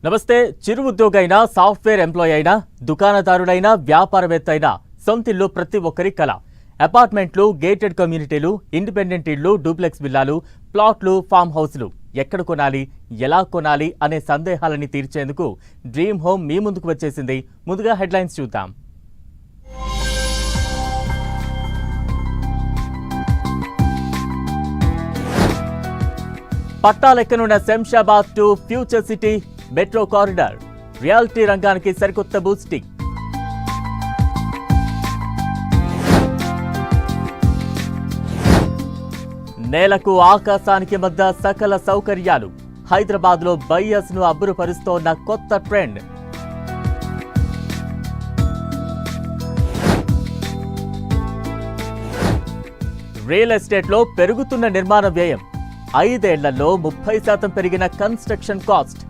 నమస్తే. చిరు ఉద్యోగి అయినా, సాఫ్ట్వేర్ ఎంప్లాయీ అయినా, దుకాణదారుడైనా, వ్యాపారవేత్త అయినా సొంతిల్లు ప్రతి ఒక్కరి కల. అపార్ట్మెంట్లు, గేటెడ్ కమ్యూనిటీలు, ఇండిపెండెంట్ ఇళ్లు, డూప్లెక్స్ విల్లాలు, ప్లాట్లు, ఫామ్ హౌస్లు ఎక్కడ కొనాలి, ఎలా కొనాలి అనే సందేహాలని తీర్చేందుకు డ్రీమ్ హోమ్ మీ ముందుకు వచ్చేసింది. ముందుగా హెడ్లైన్స్ చూద్దాం. పట్టాలెక్కనున్న Shamshabad to future city metro corridor, reality రంగానికి సరికొత్త బూస్టింగ్. నేలకు ఆకాశానికి మధ్య సకల సౌకర్యాలు. హైదరాబాద్ లో బయ్యర్స్ ను అబ్బురపరుస్తోన్న కొత్త ట్రెండ్. రియల్ ఎస్టేట్ లో పెరుగుతున్న నిర్మాణ వ్యయం. 5 ఏళ్లలో 30% పెరిగిన కన్స్ట్రక్షన్ కాస్ట్.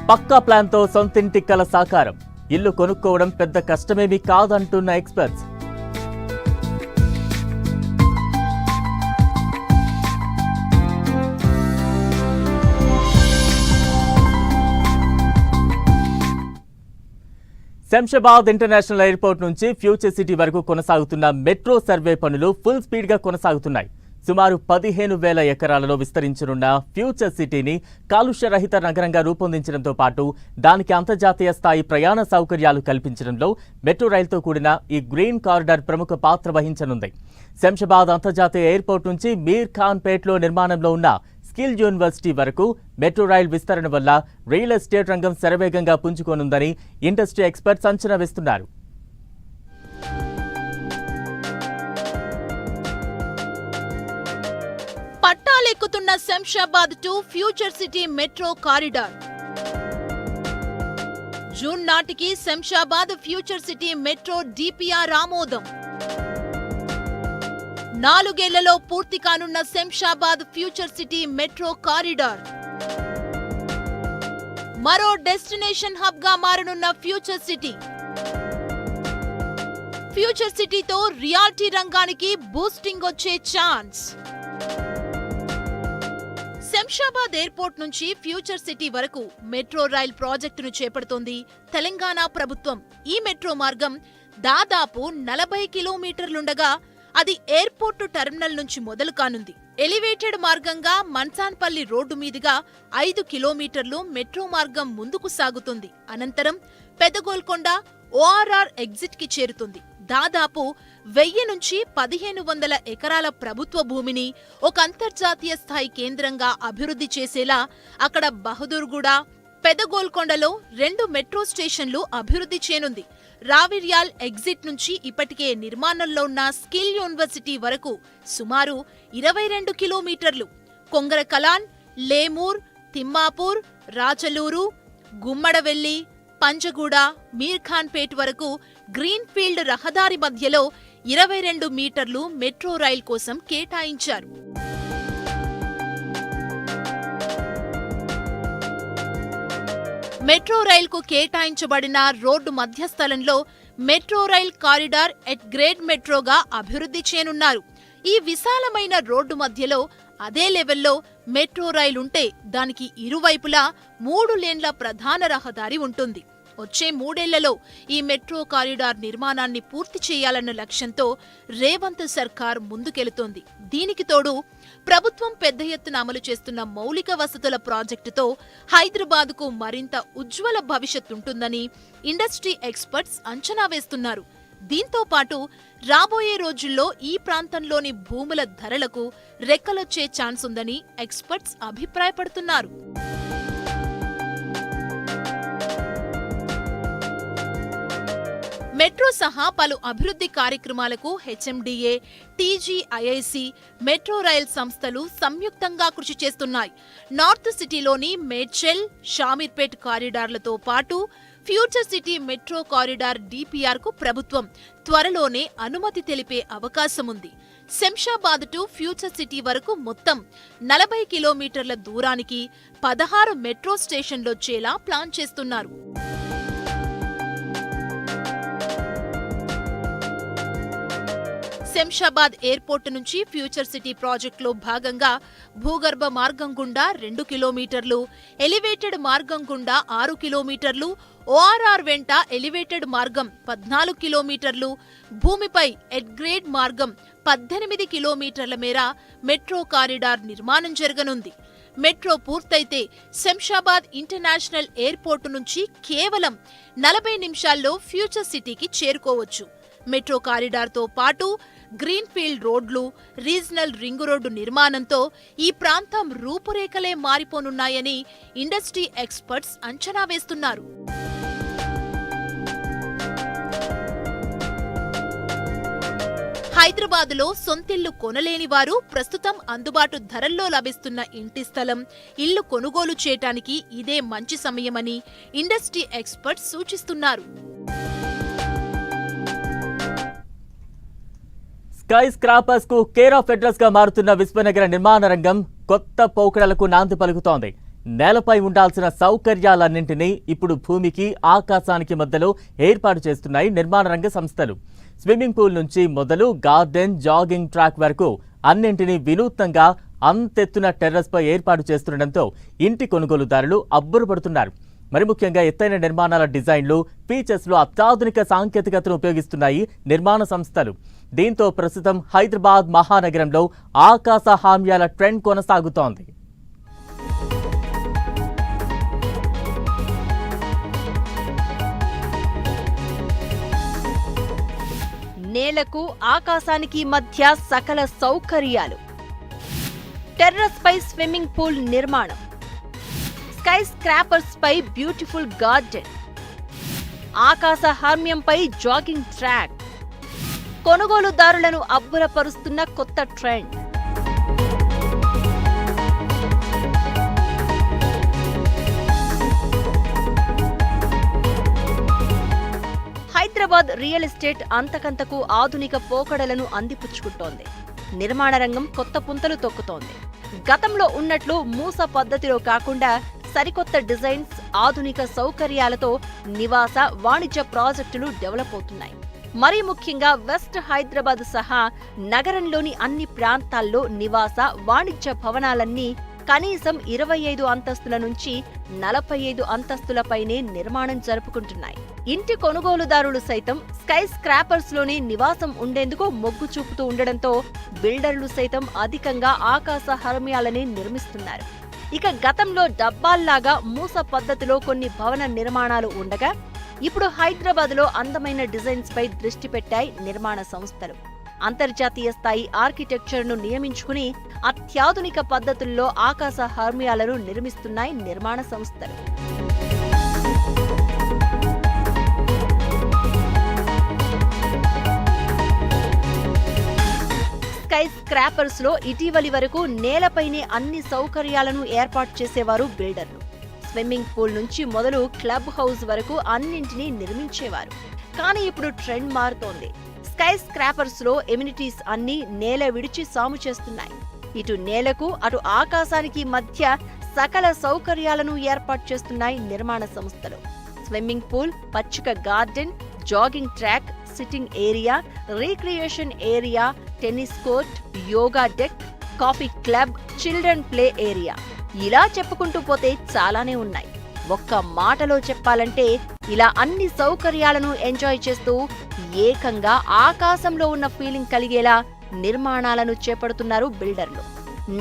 పక్కా ప్లాన్ తో సొంతింటి కల సాకారం. ఇల్లు కొనుక్కోవడం పెద్ద కష్టమేమీ కాదంటున్న ఎక్స్పర్ట్స్. శంషాబాద్ ఇంటర్నేషనల్ ఎయిర్పోర్ట్ నుంచి ఫ్యూచర్ సిటీ వరకు కొనసాగుతున్న మెట్రో సర్వే పనులు ఫుల్ స్పీడ్ గా కొనసాగుతున్నాయి. సుమారు 15,000 ఎకరాలలో విస్తరించనున్న ఫ్యూచర్ సిటీని కాలుష్య రహిత నగరంగా రూపొందించడంతో పాటు దానికి అంతర్జాతీయ స్థాయి ప్రయాణ సౌకర్యాలు కల్పించడంలో మెట్రో రైలుతో కూడిన ఈ గ్రీన్ కారిడార్ ప్రముఖ పాత్ర వహించనుంది. శంషాబాద్ అంతర్జాతీయ ఎయిర్పోర్ట్ నుంచి మీర్ ఖాన్ పేట్లో నిర్మాణంలో ఉన్న స్కిల్ యూనివర్సిటీ వరకు మెట్రో రైల్ విస్తరణ వల్ల రియల్ ఎస్టేట్ రంగం శరవేగంగా పుంజుకోనుందని ఇండస్ట్రీ ఎక్స్పర్ట్స్ అంచనా వేస్తున్నారు. పట్టాలెక్కుతున్న Shamshabad to future city metro corridor. June నాటికి Shamshabad future city metro DPR ఆమోదం. 4 ఏళ్లలో పూర్తి కానున్న Shamshabad future city metro corridor. మరో డెస్టినేషన్ హబ్ గా మారనున్న ఫ్యూచర్ సిటీ. ఫ్యూచర్ సిటీతో రియాలిటీ రంగానికి బూస్టింగ్ వచ్చే ఛాన్స్. శంషాబాద్ ఎయిర్పోర్ట్ నుంచి ఫ్యూచర్ సిటీ వరకు మెట్రో రైల్ ప్రాజెక్టును చేపడుతోంది తెలంగాణ ప్రభుత్వం. ఈ మెట్రో మార్గం దాదాపు 40 కిలోమీటర్లుండగా అది ఎయిర్పోర్టు టెర్మినల్ నుంచి మొదలు కానుంది. ఎలివేటెడ్ మార్గంగా మన్సాన్పల్లి రోడ్డు మీదుగా 5 కిలోమీటర్లు మెట్రో మార్గం ముందుకు సాగుతుంది. అనంతరం పెదగోల్కొండ ఓఆర్ఆర్ ఎగ్జిట్ కి చేరుతుంది. దాదాపు 1000 నుంచి 1500 ఎకరాల ప్రభుత్వ భూమిని ఒక అంతర్జాతీయ స్థాయి కేంద్రంగా అభివృద్ధి చేసేలా అక్కడ బహదూర్గూడ, పెదగోల్కొండలో 2 మెట్రో స్టేషన్లు అభివృద్ధి చేయనుంది. రావిర్యాల్ ఎగ్జిట్ నుంచి ఇప్పటికే నిర్మాణంలో ఉన్న స్కిల్ యూనివర్సిటీ వరకు సుమారు 22 కిలోమీటర్లు. కొంగరకలాన్, లేమూర్, తిమ్మాపూర్, రాచలూరు, గుమ్మడవెల్లి, పంజగూడ, మీర్ఖాన్ పేట్ వరకు గ్రీన్ ఫీల్డ్ రహదారి మధ్యలో 22 మీటర్లు మెట్రో రైల్ కోసం కేటాయించారు. మెట్రో రైల్కు కేటాయించబడిన రోడ్డు మధ్యస్థలంలో metro rail corridor at grade మెట్రోగా అభివృద్ధి చేయనున్నారు. ఈ విశాలమైన రోడ్డు మధ్యలో అదే లెవెల్లో మెట్రో రైల్ ఉంటే దానికి ఇరువైపులా 3 లేన్ల ప్రధాన రహదారి ఉంటుంది. వచ్చే 3 ఏళ్లలో ఈ మెట్రో కారిడార్ నిర్మాణాన్ని పూర్తి చేయాలన్న లక్ష్యంతో రేవంత్ సర్కార్ ముందుకెళుతోంది. దీనికి తోడు ప్రభుత్వం పెద్ద ఎత్తున అమలు చేస్తున్న మౌలిక వసతుల ప్రాజెక్టుతో హైదరాబాద్కు మరింత ఉజ్వల భవిష్యత్తుంటుందని ఇండస్ట్రీ ఎక్స్పర్ట్స్ అంచనా వేస్తున్నారు. దీంతో పాటు రాబోయే రోజుల్లో ఈ ప్రాంతంలోని భూముల ధరలకు రెక్కలొచ్చే ఛాన్స్ ఉందని ఎక్స్పర్ట్స్ అభిప్రాయపడుతున్నారు. మెట్రో సహా పలు అభివృద్ధి కార్యక్రమాలకు హెచ్ఎండిఏ, టీజీఐఐసి, మెట్రో రైల్ సంస్థలు సంయుక్తంగా కృషి చేస్తున్నాయి. నార్త్ సిటీలోని మేడ్చల్, షామీర్పేట్ కారిడార్లతో పాటు future city metro corridor DPR కు ప్రభుత్వం త్వరలోనే అనుమతి తెలిపే అవకాశముంది. శంషాబాద్ టు ఫ్యూచర్ సిటీ వరకు మొత్తం 40 కిలోమీటర్ల దూరానికి 16 మెట్రో స్టేషన్లొచ్చేలా ప్లాన్ చేస్తున్నారు. శంషాబాద్ ఎయిర్పోర్టు నుంచి ఫ్యూచర్ సిటీ ప్రాజెక్టులో భాగంగా భూగర్భ మార్గం గుండా 2 కిలోమీటర్లు, ఎలివేటెడ్ మార్గం గుండా 6 కిలోమీటర్లు, ఓఆర్ఆర్ వెంట ఎలివేటెడ్ మార్గం 14 కిలోమీటర్లు, భూమిపై ఎడ్గ్రేడ్ మార్గం 18 కిలోమీటర్ల మేర మెట్రో కారిడార్ నిర్మాణం జరగనుంది. మెట్రో పూర్తయితే శంషాబాద్ ఇంటర్నేషనల్ ఎయిర్పోర్టు నుంచి కేవలం 40 నిమిషాల్లో ఫ్యూచర్ సిటీకి చేరుకోవచ్చు. మెట్రో కారిడార్తో పాటు గ్రీన్ఫీల్డ్ రోడ్లు, రీజనల్ రింగ్ రోడ్డు నిర్మాణంతో ఈ ప్రాంతం రూపురేఖలే మారిపోనున్నాయని ఇండస్ట్రీ ఎక్స్పర్ట్స్ అంచనా వేస్తున్నారు. హైదరాబాదులో సొంతిల్లు కొనలేని వారు ప్రస్తుతం అందుబాటు ధరల్లో లభిస్తున్న ఇంటి స్థలం, ఇల్లు కొనుగోలు చేయటానికి ఇదే మంచి సమయమని ఇండస్ట్రీ ఎక్స్పర్ట్స్ సూచిస్తున్నారు. స్కై స్క్రాపర్స్ కు కేర్ ఆఫ్ అడ్రస్ గా మారుతున్న విశ్వనగర నిర్మాణ రంగం కొత్త పోకడలకు నాంది పలుకుతోంది. నేలపై ఉండాల్సిన సౌకర్యాలన్నింటినీ ఇప్పుడు భూమికి, ఆకాశానికి మధ్యలో ఏర్పాటు చేస్తున్నాయి నిర్మాణ రంగ సంస్థలు. స్విమ్మింగ్ పూల్ నుంచి మొదలు గార్డెన్, జాగింగ్ ట్రాక్ వరకు అన్నింటినీ వినూత్నంగా అంతెత్తున టెర్రస్పై ఏర్పాటు చేస్తుండటంతో ఇంటి కొనుగోలుదారులు అబ్బురపడుతున్నారు. మరి ముఖ్యంగా ఎత్తైన నిర్మాణాల డిజైన్లు, ఫీచర్స్లో అత్యాధునిక సాంకేతికతను ఉపయోగిస్తున్నాయి నిర్మాణ సంస్థలు. దీంతో ప్రస్తుతం హైదరాబాద్ మహానగరంలో ఆకాశ హామ్యాల ట్రెండ్ కొనసాగుతోంది. నేలకు, ఆకాశానికి మధ్య సకల సౌకర్యాలు, టెర్రస్ పై స్విమ్మింగ్ పూల్ నిర్మాణం, స్కై స్క్రాపర్స్ పై బ్యూటిఫుల్ గార్డెన్, ఆకాశ హార్మ్యంపై జాగింగ్ ట్రాక్, కొనుగోలుదారులను అబ్బురపరుస్తున్న కొత్త ట్రెండ్. హైదరాబాద్ రియల్ ఎస్టేట్ అంతకంతకు ఆధునిక పోకడలను అందిపుచ్చుకుంటోంది. నిర్మాణ రంగం కొత్త పుంతలు తొక్కుతోంది. గతంలో ఉన్నట్లు మూస పద్ధతిలో కాకుండా సరికొత్త డిజైన్స్, ఆధునిక సౌకర్యాలతో నివాస, వాణిజ్య ప్రాజెక్టులు డెవలప్ అవుతున్నాయి. మరీ ముఖ్యంగా వెస్ట్ హైదరాబాద్ సహా నగరంలోని అన్ని ప్రాంతాల్లో నివాస, వాణిజ్య భవనాలన్నీ కనీసం 25 అంతస్తుల నుంచి 45 అంతస్తులపైనే నిర్మాణం జరుపుకుంటున్నాయి. ఇంటి కొనుగోలుదారులు సైతం స్కై స్క్రాపర్స్ లోనే నివాసం ఉండేందుకు మొగ్గు చూపుతూ ఉండడంతో బిల్డర్లు సైతం అధికంగా ఆకాశ హర్మ్యాలని నిర్మిస్తున్నారు. ఇక గతంలో డబ్బాల్లాగా మూస పద్ధతిలో కొన్ని భవన నిర్మాణాలు ఉండగా ఇప్పుడు హైదరాబాద్లో అందమైన డిజైన్స్ పై దృష్టి పెట్టాయి నిర్మాణ సంస్థలు. అంతర్జాతీయ స్థాయి ఆర్కిటెక్చర్ను నియమించుకుని అత్యాధునిక పద్ధతుల్లో ఆకాశ హార్మ్యాలను నిర్మిస్తున్నాయి నిర్మాణ సంస్థలు. స్కై స్క్రాపర్స్ లో ఇటీవలి వరకు నేలపైనే అన్ని సౌకర్యాలను ఏర్పాటు చేసేవారు బిల్డర్లు. స్విమ్మింగ్ పూల్ నుంచి మొదలు క్లబ్ హౌస్ వరకు అన్నింటినీ నిర్మించేవారు. కానీ ఇప్పుడు ట్రెండ్ మారుతోంది. స్కై స్క్రాపర్స్ లో ఎమ్యూనిటీస్ అన్ని నేల విడిచి సాము చేస్తున్నాయి. ఇటు నేలకు, అటు ఆకాశానికి మధ్య సకల సౌకర్యాలను ఏర్పాటు చేస్తున్నాయి నిర్మాణ సంస్థలు. స్విమ్మింగ్ పూల్, పచ్చిక garden, jogging track, sitting area, recreation area, tennis court, yoga deck, coffee club, children play area, ఇలా చెప్పుకుంటూ పోతే చాలానే ఉన్నాయి. ఒక్క మాటలో చెప్పాలంటే ఇలా అన్ని సౌకర్యాలను ఎంజాయ్ చేస్తూ ఏకంగా ఆకాశంలో ఉన్న ఫీలింగ్ కలిగేలా నిర్మాణాలను చేపడుతున్నారు బిల్డర్లు.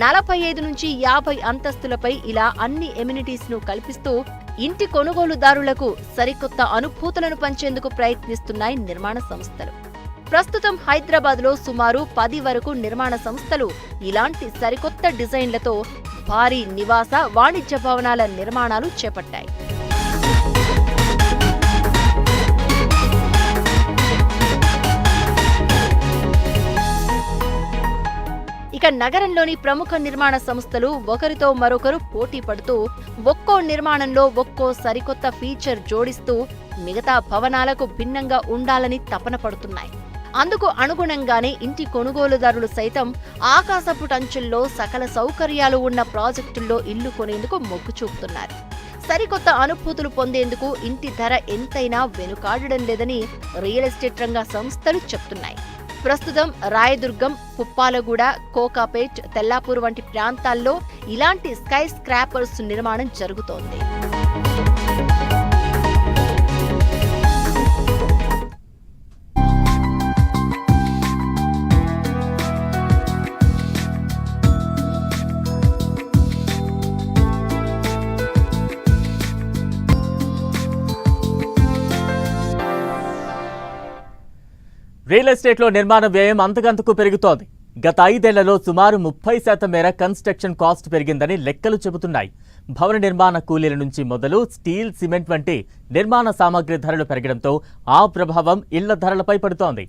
45 నుంచి 50 అంతస్తులపై ఇలా అన్ని ఎమ్యూనిటీస్ ను కల్పిస్తూ ఇంటి కొనుగోలుదారులకు సరికొత్త అనుభూతులను పంచేందుకు ప్రయత్నిస్తున్నాయి నిర్మాణ సంస్థలు. ప్రస్తుతం హైదరాబాద్లో సుమారు 10 వరకు నిర్మాణ సంస్థలు ఇలాంటి సరికొత్త డిజైన్లతో భారీ నివాస, వాణిజ్య భవనాల నిర్మాణాలు చేపట్టాయి. ఇక నగరంలోని ప్రముఖ నిర్మాణ సంస్థలు ఒకరితో మరొకరు పోటీ పడుతూ ఒక్కో నిర్మాణంలో ఒక్కో సరికొత్త ఫీచర్ జోడిస్తూ మిగతా భవనాలకు భిన్నంగా ఉండాలని తపన పడుతున్నాయి. అందుకు అనుగుణంగానే ఇంటి కొనుగోలుదారులు సైతం ఆకాశపు టంచుల్లో సకల సౌకర్యాలు ఉన్న ప్రాజెక్టుల్లో ఇల్లు కొనేందుకు మొగ్గు చూపుతున్నారు. సరికొత్త అనుభూతులు పొందేందుకు ఇంటి ధర ఎంతైనా వెనుకాడడం లేదని రియల్ ఎస్టేట్ రంగ సంస్థలు చెప్తున్నాయి. ప్రస్తుతం రాయదుర్గం, పుప్పాలగూడ, కోకాపేట్, తెల్లాపూర్ వంటి ప్రాంతాల్లో ఇలాంటి స్కై స్క్రాపర్స్ నిర్మాణం జరుగుతోంది. రియల్ ఎస్టేట్లో నిర్మాణ వ్యయం అంతకంతకు పెరుగుతోంది. గత 5 ఏళ్లలో సుమారు 30% మేర కన్స్ట్రక్షన్ కాస్ట్ పెరిగిందని లెక్కలు చెబుతున్నాయి. భవన నిర్మాణ కూలీల నుంచి మొదలు స్టీల్, సిమెంట్ వంటి నిర్మాణ సామాగ్రి ధరలు పెరగడంతో ఆ ప్రభావం ఇళ్ల ధరలపై పడుతోంది.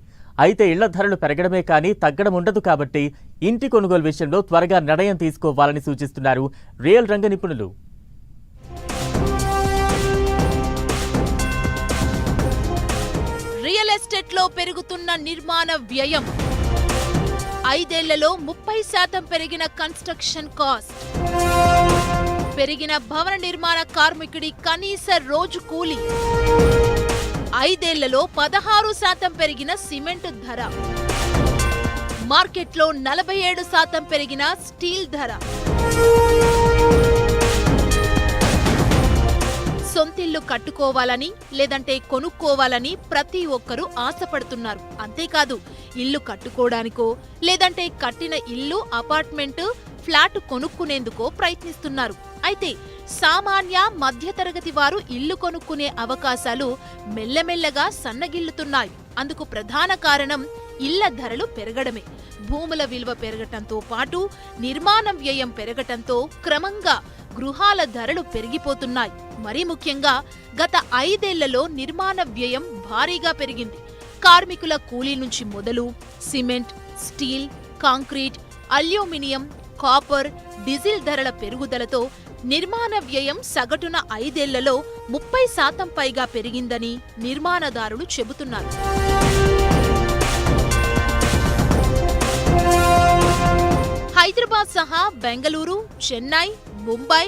అయితే ఇళ్ల ధరలు పెరగడమే కానీ తగ్గడం ఉండదు కాబట్టి ఇంటి కొనుగోలు విషయంలో త్వరగా నిర్ణయం తీసుకోవాలని సూచిస్తున్నారు రియల్ రంగ నిపుణులు. రియల్ ఎస్టేట్లో పెరుగుతున్న నిర్మాణ వ్యయం, 5 ఏళ్లలో 30% పెరిగిన కన్స్ట్రక్షన్ కాస్ట్, పెరిగిన భవన నిర్మాణ కార్మికుడి కనీస రోజు కూలీ, 5 ఏళ్లలో 16% పెరిగిన సిమెంట్ ధర, మార్కెట్లో 47% పెరిగిన స్టీల్ ధర. సొంతిల్లు కట్టుకోవాలని లేదంటే కొనుక్కోవాలని ప్రతి ఒక్కరూ ఆశపడుతున్నారు. అంతేకాదు, ఇల్లు కట్టుకోవడానికో లేదంటే కట్టిన ఇల్లు, అపార్ట్మెంటు, ఫ్లాట్ కొనుక్కునేందుకో ప్రయత్నిస్తున్నారు. అయితే సామాన్య మధ్యతరగతి వారు ఇల్లు కొనుక్కునే అవకాశాలు మెల్లమెల్లగా సన్నగిల్లుతున్నాయి. అందుకు ప్రధాన కారణం ఇళ్ల ధరలు పెరగడమే. భూముల విలువ పెరగటంతో పాటు నిర్మాణ వ్యయం పెరగటంతో క్రమంగా గృహాల ధరలు పెరిగిపోతున్నాయి. మరీ ముఖ్యంగా గత 5 ఏళ్లలో నిర్మాణ వ్యయం భారీగా పెరిగింది. కార్మికుల కూలీ నుంచి మొదలు cement, steel, concrete, aluminium, copper, diesel ధరల పెరుగుదలతో నిర్మాణ వ్యయం సగటున 5 ఏళ్లలో 30% పైగా పెరిగిందని నిర్మాణదారులు చెబుతున్నారు. హైదరాబాద్ సహా బెంగళూరు, చెన్నై, ముంబై,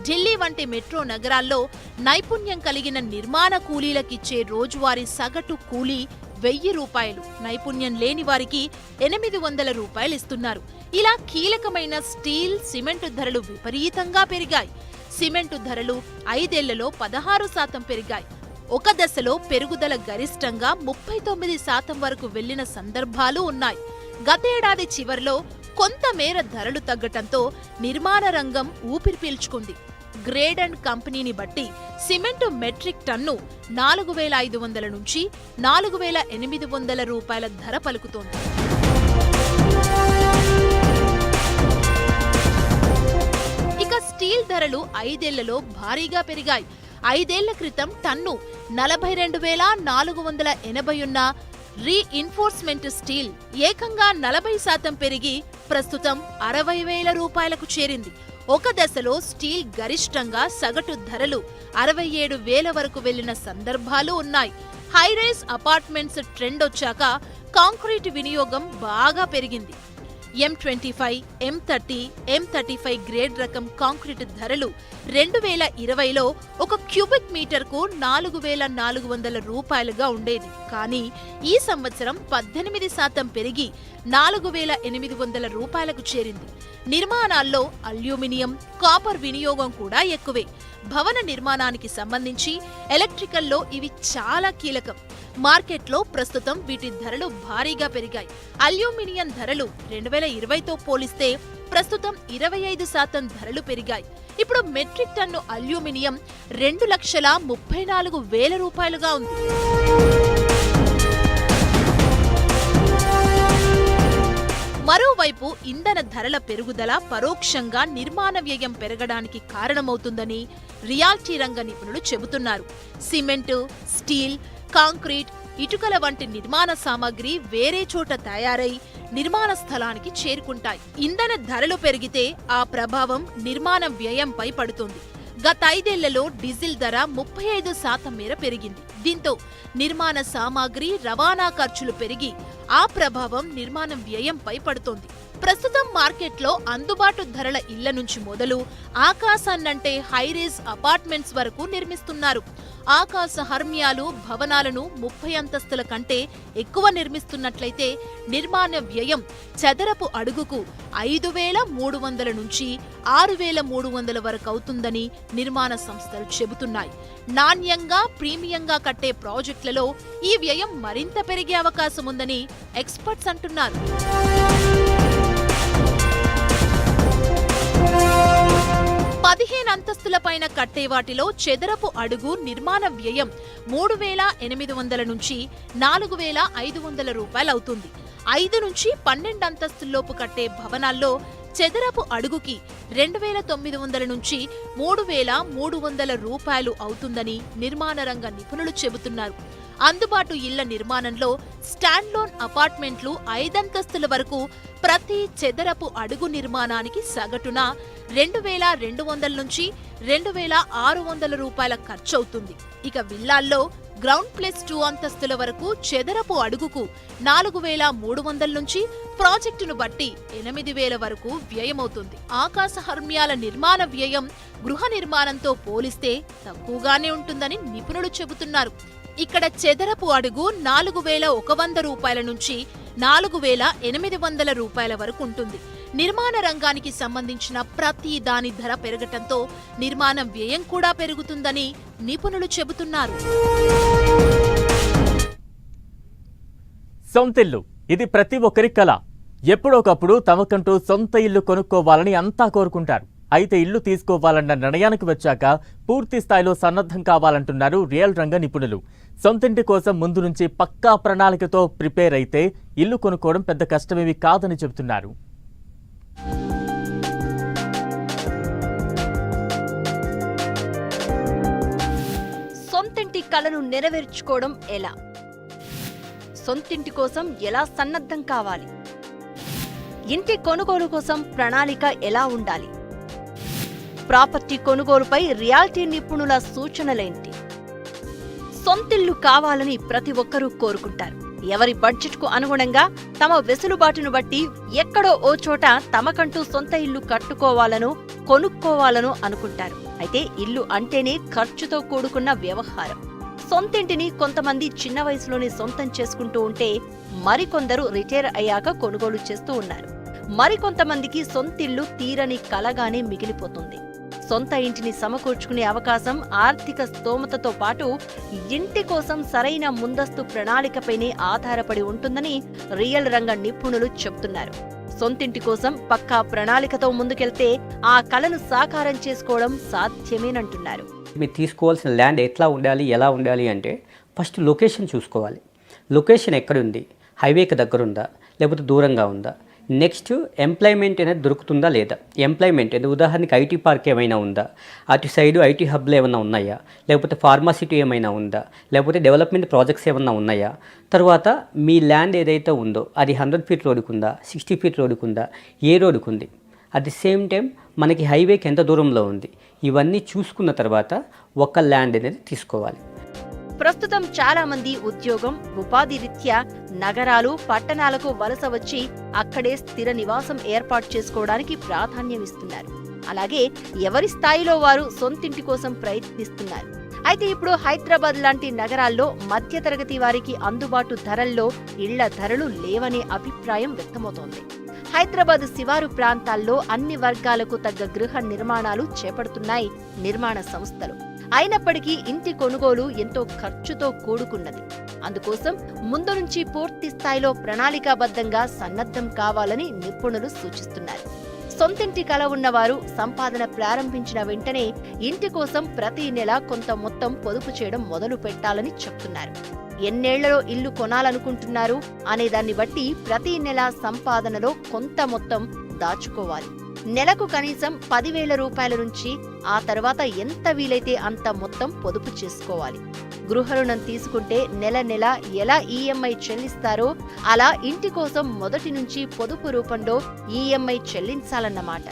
ఢిల్లీ వంటి మెట్రో నగరాల్లో నైపుణ్యం కలిగిన నిర్మాణ కూలీలకిచ్చే రోజువారీ సగటు కూలీ 1000 రూపాయలు. నైపుణ్యం లేని వారికి 800 రూపాయలు ఇస్తున్నారు. ఇలా కీలకమైన స్టీల్, సిమెంటు ధరలు విపరీతంగా పెరిగాయి. సిమెంటు ధరలు 5 ఏళ్లలో 16% పెరిగాయి. ఒక దశలో పెరుగుదల గరిష్టంగా 39% వరకు వెళ్లిన సందర్భాలు ఉన్నాయి. గతేడాది చివర్లో కొంతమేర ధరలు తగ్గటంతో నిర్మాణ రంగం ఊపిరి పీల్చుకుంది. గ్రేడ్ అండ్ కంపెనీని బట్టి సిమెంటు మెట్రిక్ టన్ను 4500 నుంచి 4800 రూపాయల ధర పలుకుతోంది. ఇక స్టీల్ ధరలు 5 ఏళ్లలో భారీగా పెరిగాయి. 5 ఏళ్ల క్రితం టన్ను 42,480 ఉన్న రీఇన్ఫోర్స్మెంట్ స్టీల్ ఏకంగా 40% పెరిగి ప్రస్తుతం 60,000 రూపాయలకు చేరింది. ఒక దశలో స్టీల్ గరిష్టంగా సగటు ధరలు 67,000 వరకు వెళ్లిన సందర్భాలు ఉన్నాయి. హైరైజ్ అపార్ట్మెంట్స్ ట్రెండ్ వచ్చాక కాంక్రీట్ వినియోగం బాగా పెరిగింది. M25, M30, M35 గ్రేడ్ రకం కాంక్రీట్ ధరలు 2020లో ఒక క్యూబిక్ మీటర్కు 4,400 రూపాయలుగా ఉండేది. కానీ ఈ సంవత్సరం 18% పెరిగి 4,800 రూపాయలకు చేరింది. నిర్మాణాల్లో అల్యూమినియం, కాపర్ వినియోగం కూడా ఎక్కువే. భవన నిర్మాణానికి సంబంధించి ఎలక్ట్రికల్లో ఇవి చాలా కీలకం. మార్కెట్లో ప్రస్తుతం వీటి ధరలు భారీగా పెరిగాయి. అల్యూమినియం ధరలు 2020తో పోలిస్తే ప్రస్తుతం 25% ధరలు పెరిగాయి. ఇప్పుడు మెట్రిక్ టన్ను అల్యూమినియం 2,34,000 రూపాయలుగా ఉంది. మరోవైపు ఇంధన ధరల పెరుగుదల పరోక్షంగా నిర్మాణ వ్యయం పెరగడానికి కారణమవుతుందని రియాల్టీ రంగ నిపుణులు చెబుతున్నారు. సిమెంటు, స్టీల్, కాంక్రీట్, ఇటుకల వంటి నిర్మాణ సామాగ్రి వేరే చోట తయారై నిర్మాణ స్థలానికి చేరుకుంటాయి. ఇంధన ధరలు పెరిగితే ఆ ప్రభావం నిర్మాణ వ్యయంపై పడుతుంది. గత 5 ఏళ్లలో డీజిల్ ధర 35% మేర పెరిగింది. దీంతో నిర్మాణ సామాగ్రి, రవాణా ఖర్చులు పెరిగి ఆ ప్రభావం నిర్మాణ వ్యయంపై పడుతోంది. ప్రస్తుతం మార్కెట్లో అందుబాటు ధరల ఇళ్ల నుంచి మొదలు ఆకాశాన్నంటే హైరేజ్ అపార్ట్మెంట్స్ వరకు నిర్మిస్తున్నారు. ఆకాశ హర్మ్యాలు భవనాలను 30 అంతస్తుల కంటే ఎక్కువ నిర్మిస్తున్నట్లయితే నిర్మాణ వ్యయం చదరపు అడుగుకు 5,300 నుంచి 6,300 వరకు అవుతుందని నిర్మాణ సంస్థలు చెబుతున్నాయి. నాణ్యంగా ప్రీమియంగా కట్టే ప్రాజెక్టులలో ఈ వ్యయం మరింత పెరిగే అవకాశం ఉందని ఎక్స్పర్ట్స్ అంటున్నారు. 15 అంతస్తుల పైన కట్టే వాటిలో చదరపు అడుగు నిర్మాణ వ్యయం 3,800 నుంచి 4,500 రూపాయలవుతుంది. 5 నుంచి 12 అంతస్తుల్లోపు కట్టే భవనాల్లో చదరపు అడుగుకి 2,900 నుంచి 3,300 రూపాయలు అవుతుందని నిర్మాణ రంగ నిపుణులు చెబుతున్నారు. అందుబాటు ఇళ్ల నిర్మాణంలో స్టాండ్లోన్ అపార్ట్మెంట్లు 5 అంతస్తుల వరకు ప్రతి చదరపు అడుగు నిర్మాణానికి సగటున 2,200 నుంచి 2,600 రూపాయల ఖర్చవుతుంది. ఇక విల్లాల్లో గ్రౌండ్ ప్లస్ 2 అంతస్తుల వరకు చదరపు అడుగుకు 4,300 నుంచి ప్రాజెక్టును బట్టి 8,000 వరకు వ్యయమవుతుంది. ఆకాశ హర్మ్యాల నిర్మాణ వ్యయం గృహ నిర్మాణంతో పోలిస్తే తక్కువగానే ఉంటుందని నిపుణులు చెబుతున్నారు. ఇక్కడ చదరపు అడుగు 4,100 రూపాయల నుంచి 4,800 రూపాయల వరకు ఉంటుంది. నిర్మాణ రంగానికి సంబంధించిన ప్రతి దాని ధర పెరగటంతో నిర్మాణ వ్యయం కూడా పెరుగుతుందని నిపుణులు చెబుతున్నారు. సొంతిల్లు ఇది ప్రతి ఒక్కరి కల. ఎప్పుడొకప్పుడు తమకంటూ సొంత ఇల్లు కొనుక్కోవాలని అంతా కోరుకుంటారు. అయితే ఇల్లు తీసుకోవాలన్న నిర్ణయానికి వచ్చాక పూర్తి స్థాయిలో సన్నద్ధం కావాలంటున్నారు రియల్ రంగ నిపుణులు. సొంతింటి కోసం ముందు నుంచి పక్కా ప్రణాళికతో ప్రిపేర్ అయితే ఇల్లు కొనుక్కోవడం పెద్ద కష్టమేమీ కాదని చెబుతున్నారు. సొంతింటి కలను నెరవేర్చుకోవడం ఎలా? సొంతింటి కోసం ఎలా సన్నద్ధం కావాలి? ఇంటి కొనుగోలు కోసం ప్రణాళిక ఎలా ఉండాలి? ప్రాపర్టీ కొనుగోలుపై రియాలిటీ నిపుణుల సూచనలేంటి? సొంతిల్లు కావాలని ప్రతి ఒక్కరూ కోరుకుంటారు. ఎవరి బడ్జెట్కు అనుగుణంగా తమ వెసులుబాటును బట్టి ఎక్కడో ఓ చోట తమకంటూ సొంత ఇల్లు కట్టుకోవాలనో కొనుక్కోవాలనో అనుకుంటారు. అయితే ఇల్లు అంటేనే ఖర్చుతో కూడుకున్న వ్యవహారం. సొంతింటిని కొంతమంది చిన్న వయసులోనే సొంతం చేసుకుంటూ ఉంటే మరికొందరు రిటైర్ అయ్యాక కొనుగోలు చేస్తూ ఉన్నారు. మరికొంతమందికి సొంతిల్లు తీరని కలగానే మిగిలిపోతుంది. సొంత ఇంటిని సమకూర్చుకునే అవకాశం ఆర్థిక స్తోమతతో పాటు ఇంటి కోసం సరైన ముందస్తు ప్రణాళికపైనే ఆధారపడి ఉంటుందని రియల్ రంగ నిపుణులు చెబుతున్నారు. సొంతింటి కోసం పక్కా ప్రణాళికతో ముందుకెళ్తే ఆ కలను సాకారం చేసుకోవడం సాధ్యమేనంటున్నారు. మీరు తీసుకోవాల్సిన ల్యాండ్ ఎట్లా ఉండాలి, ఎలా ఉండాలి అంటే ఫస్ట్ లొకేషన్ చూసుకోవాలి. లొకేషన్ ఎక్కడుంది? హైవేకి దగ్గరుందా లేకపోతే దూరంగా ఉందా? నెక్స్ట్ ఎంప్లాయ్మెంట్ అనేది దొరుకుతుందా లేదా? ఎంప్లాయ్మెంట్ అంటే ఉదాహరణకి ఐటీ పార్క్ ఏమైనా ఉందా? అటు సైడు ఐటీ హబ్లు ఏమైనా ఉన్నాయా? లేకపోతే ఫార్మాసిటీ ఏమైనా ఉందా? లేకపోతే డెవలప్మెంట్ ప్రాజెక్ట్స్ ఏమైనా ఉన్నాయా? తర్వాత మీ ల్యాండ్ ఏదైతే ఉందో అది 100 ఫీట్ రోడ్డుకు ఉందా, 60 ఫీట్ రోడ్డుకు ఉందా, ఏ రోడ్డుకు ఉంది? అట్ ది సేమ్ టైం మనకి హైవేకి ఎంత దూరంలో ఉంది? ఇవన్నీ చూసుకున్న తర్వాత ఒక ల్యాండ్ అనేది తీసుకోవాలి. ప్రస్తుతం చాలా మంది ఉద్యోగం, ఉపాధి రీత్యా నగరాలు, పట్టణాలకు వలస వచ్చి అక్కడే స్థిర నివాసం ఏర్పాటు చేసుకోవడానికి ప్రాధాన్యమిస్తున్నారు. అలాగే ఎవరి స్థాయిలో వారు సొంతింటి కోసం ప్రయత్నిస్తున్నారు. అయితే ఇప్పుడు హైదరాబాద్ లాంటి నగరాల్లో మధ్యతరగతి వారికి అందుబాటు ధరల్లో ఇళ్ల ధరలు లేవనే అభిప్రాయం వ్యక్తమవుతోంది. హైదరాబాద్ శివారు ప్రాంతాల్లో అన్ని వర్గాలకు తగ్గ గృహ నిర్మాణాలు చేపడుతున్నాయి నిర్మాణ సంస్థలు. అయినప్పటికీ ఇంటి కొనుగోలు ఎంతో ఖర్చుతో కూడుకున్నది. అందుకోసం ముందు నుంచి పూర్తి స్థాయిలో ప్రణాళికాబద్ధంగా సన్నద్ధం కావాలని నిపుణులు సూచిస్తున్నారు. సొంతింటి కల ఉన్నవారు సంపాదన ప్రారంభించిన వెంటనే ఇంటి కోసం ప్రతి నెల కొంత మొత్తం పొదుపు చేయడం మొదలు పెట్టాలని చెప్తున్నారు. ఎన్నేళ్లలో ఇల్లు కొనాలనుకుంటున్నారు అనే దాన్ని బట్టి ప్రతి నెల సంపాదనలో కొంత మొత్తం దాచుకోవాలి. నెలకు కనీసం 10,000 రూపాయల నుంచి ఆ తర్వాత ఎంత వీలైతే అంత మొత్తం పొదుపు చేసుకోవాలి. గృహ రుణం తీసుకుంటే నెల నెల ఎలా ఈఎంఐ చెల్లిస్తారో అలా ఇంటి కోసం మొదటి నుంచి పొదుపు రూపంలో ఈఎంఐ చెల్లించాలన్నమాట.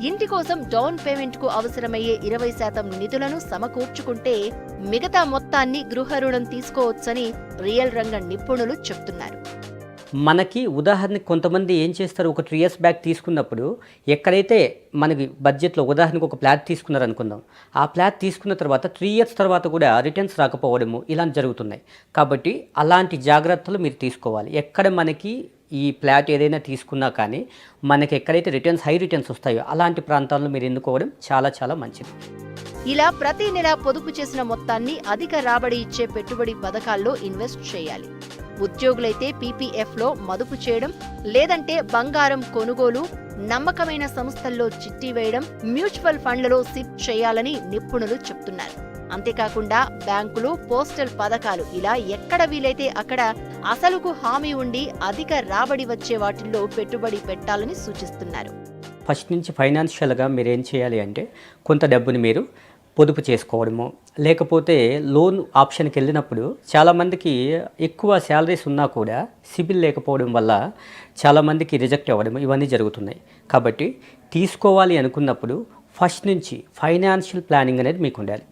ఇంటి కోసం డౌన్ పేమెంట్ కు అవసరమయ్యే 20% నిధులను సమకూర్చుకుంటే మిగతా మొత్తాన్ని గృహ రుణం తీసుకోవచ్చని రియల్ రంగ నిపుణులు చెప్తున్నారు. మనకి ఉదాహరణకి కొంతమంది ఏం చేస్తారు, ఒక 3 years బ్యాక్ తీసుకున్నప్పుడు ఎక్కడైతే మనకి బడ్జెట్లో ఉదాహరణకు ఒక ఫ్లాట్ తీసుకున్నారు అనుకుందాం, ఆ ఫ్లాట్ తీసుకున్న తర్వాత 3 years తర్వాత కూడా రిటర్న్స్ రాకపోవడము ఇలాంటి జరుగుతున్నాయి. కాబట్టి అలాంటి జాగ్రత్తలు మీరు తీసుకోవాలి. ఎక్కడ మనకి ఈ ఫ్లాట్ ఏదైనా తీసుకున్నా కానీ మనకి ఎక్కడైతే హై రిటర్న్స్ వస్తాయో అలాంటి ప్రాంతాల్లో మీరు ఎన్నుకోవడం చాలా చాలా మంచిది. ఇలా ప్రతి నెల పొదుపు చేసిన మొత్తాన్ని అధిక రాబడి ఇచ్చే పెట్టుబడి పథకాల్లో ఇన్వెస్ట్ చేయాలి. ఉద్యోగులైతే పీపీఎఫ్లో మదుపు చేయడం, లేదంటే బంగారం కొనుగోలు, నమ్మకమైన సంస్థల్లో చిట్టి వేయడం, మ్యూచువల్ ఫండ్లలో సిప్ చేయాలని నిపుణులు చెప్తున్నారు. అంతేకాకుండా బ్యాంకులు, పోస్టల్ పథకాలు ఇలా ఎక్కడ వీలైతే అక్కడ అసలుకు హామీ ఉండి అధిక రాబడి వచ్చే వాటిల్లో పెట్టుబడి పెట్టాలని సూచిస్తున్నారు. ఫస్ట్ నుంచి ఫైనాన్షియల్గా మీరు ఏం చేయాలి అంటే కొంత డబ్బుని మీరు పొదుపు చేసుకోవడము, లేకపోతే లోన్ ఆప్షన్కి వెళ్ళినప్పుడు చాలామందికి ఎక్కువ శాలరీస్ ఉన్నా కూడా సిబిల్ లేకపోవడం వల్ల చాలామందికి రిజెక్ట్ అవ్వడం ఇవన్నీ జరుగుతున్నాయి. కాబట్టి తీసుకోవాలి అనుకున్నప్పుడు ఫస్ట్ నుంచి ఫైనాన్షియల్ ప్లానింగ్ అనేది మీకు ఉండాలి.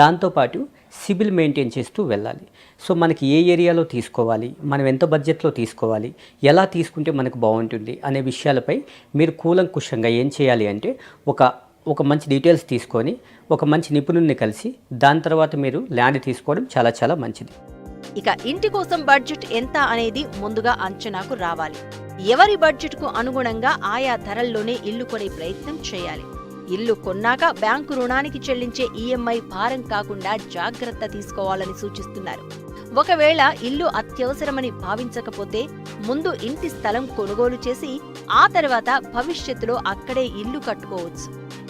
దాంతోపాటు సిబిల్ మెయింటైన్ చేస్తూ వెళ్ళాలి. సో మనకి ఏ ఏరియాలో తీసుకోవాలి, మనం ఎంత బడ్జెట్లో తీసుకోవాలి, ఎలా తీసుకుంటే మనకు బాగుంటుంది అనే విషయాలపై మీరు కూలంకుషంగా ఏం చేయాలి అంటే ఒక మంచి డీటెయిల్స్ తీసుకొని ఒక మంచి నిపుణుల్ని కలిసి దాని తర్వాత మీరు ల్యాండ్ తీసుకోవడం చాలా చాలా మంచిది. ఇక ఇంటి కోసం బడ్జెట్ ఎంత అనేది ముందుగా అంచనాకు రావాలి. ఎవరి బడ్జెట్కు అనుగుణంగా ఆయా ధరల్లోనే ఇల్లు కొనే ప్రయత్నం చేయాలి. ఇల్లు కొన్నాక బ్యాంకు రుణానికి చెల్లించే ఈఎంఐ భారం కాకుండా జాగ్రత్త తీసుకోవాలని సూచిస్తున్నారు. ఒకవేళ ఇల్లు అత్యవసరమని భావించకపోతే ముందు ఇంటి స్థలం కొనుగోలు చేసి ఆ తర్వాత భవిష్యత్తులో అక్కడే ఇల్లు కట్టుకోవచ్చు.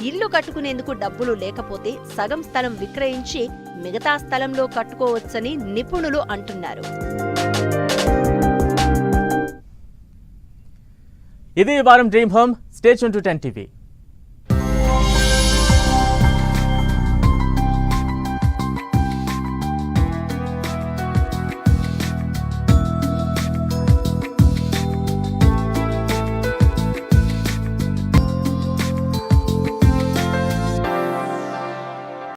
ఇల్లు కట్టుకునేందుకు డబ్బులు లేకపోతే సగం స్థలం విక్రయించి మిగతా స్థలంలో కట్టుకోవచ్చని నిపుణులు అంటున్నారు. ఇది ఈ వారం dream home. Stay tune to 10 TV.